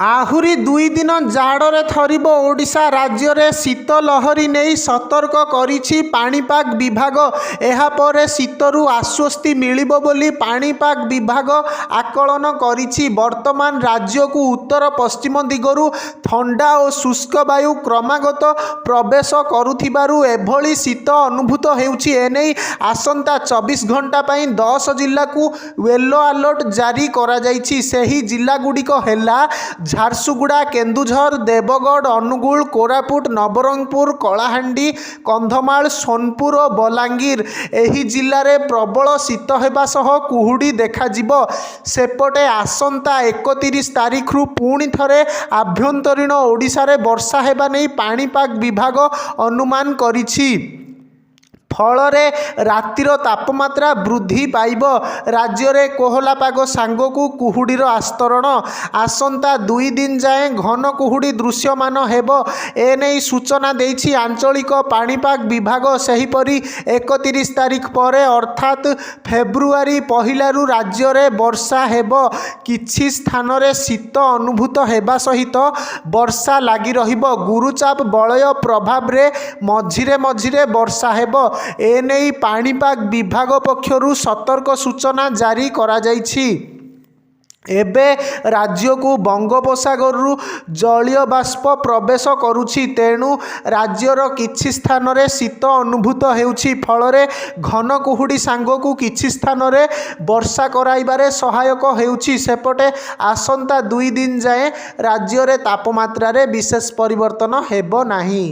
ଆହୁରି 2 ଦିନ ଜାଡ଼ରେ ଥରିବ ଓଡ଼ିଶା। ରାଜ୍ୟରେ ଶୀତ ଲହରୀ ନେଇ ସତର୍କ କରିଛି ପାଣିପାଗ ବିଭାଗ। ଏହାପରେ ଶୀତରୁ ଆଶ୍ୱସ୍ତି ମିଳିବ ବୋଲି ପାଣିପାଗ ବିଭାଗ ଆକଳନ କରିଛି। ବର୍ତ୍ତମାନ ରାଜ୍ୟକୁ ଉତ୍ତର ପଶ୍ଚିମ ଦିଗରୁ ଥଣ୍ଡା ଓ ଶୁଷ୍କ ବାୟୁ କ୍ରମାଗତ ପ୍ରବେଶ କରୁଥିବାରୁ ଏଭଳି ଶୀତ ଅନୁଭୂତ ହେଉଛି। ଏନେଇ ଆସନ୍ତା 24 ଘଣ୍ଟା ପାଇଁ 10 ଜିଲ୍ଲାକୁ ୟେଲୋ ଆଲର୍ଟ ଜାରି କରାଯାଇଛି। ସେହି ଜିଲ୍ଲାଗୁଡ଼ିକ ହେଲା ଝାରସୁଗୁଡ଼ା, କେନ୍ଦୁଝର, ଦେବଗଡ଼, ଅନୁଗୁଳ, କୋରାପୁଟ, ନବରଙ୍ଗପୁର, କଳାହାଣ୍ଡି, କନ୍ଧମାଳ, ସୋନପୁର ଓ ବଲାଙ୍ଗୀର। ଏହି ଜିଲ୍ଲାରେ ପ୍ରବଳ ଶୀତ ହେବା ସହ କୁହୁଡ଼ି ଦେଖାଯିବ। ସେପଟେ ଆସନ୍ତା 31 ତାରିଖରୁ ପୁଣି ଥରେ ଆଭ୍ୟନ୍ତରୀଣ ଓଡ଼ିଶାରେ ବର୍ଷା ହେବା ନେଇ ପାଣିପାଗ ବିଭାଗ ଅନୁମାନ କରିଛି। ଫଳରେ ରାତିର ତାପମାତ୍ରା ବୃଦ୍ଧି ପାଇବ। ରାଜ୍ୟରେ କୋହଲା ପାଗ ସାଙ୍ଗକୁ କୁହୁଡ଼ିର ଆସ୍ତରଣ। ଆସନ୍ତା 2 ଦିନ ଯାଏଁ ଘନ କୁହୁଡ଼ି ଦୃଶ୍ୟମାନ ହେବ। ଏନେଇ ସୂଚନା ଦେଇଛି ଆଞ୍ଚଳିକ ପାଣିପାଗ ବିଭାଗ। ସେହିପରି 31 ତାରିଖ ପରେ ଅର୍ଥାତ୍ ଫେବୃଆରୀ 1ରୁ ରାଜ୍ୟରେ ବର୍ଷା ହେବ। କିଛି ସ୍ଥାନରେ ଶୀତ ଅନୁଭୂତ ହେବା ସହିତ ବର୍ଷା ଲାଗି ରହିବ। ଗୁରୁଚାପ ବଳୟ ପ୍ରଭାବରେ ମଝିରେ ମଝିରେ ବର୍ଷା ହେବ। ଏନେଇ ପାଣିପାଗ ବିଭାଗ ପକ୍ଷରୁ ସତର୍କ ସୂଚନା ଜାରି କରାଯାଇଛି। ଏବେ ରାଜ୍ୟକୁ ବଙ୍ଗୋପସାଗରରୁ ଜଳୀୟ ବାଷ୍ପ ପ୍ରବେଶ କରୁଛି। ତେଣୁ ରାଜ୍ୟର କିଛି ସ୍ଥାନରେ ଶୀତ ଅନୁଭୂତ ହେଉଛି। ଫଳରେ ଘନ କୁହୁଡ଼ି ସାଙ୍ଗକୁ କିଛି ସ୍ଥାନରେ ବର୍ଷା କରାଇବାରେ ସହାୟକ ହେଉଛି। ସେପଟେ ଆସନ୍ତା 2 ଦିନ ଯାଏଁ ରାଜ୍ୟରେ ତାପମାତ୍ରାରେ ବିଶେଷ ପରିବର୍ତ୍ତନ ହେବ ନାହିଁ।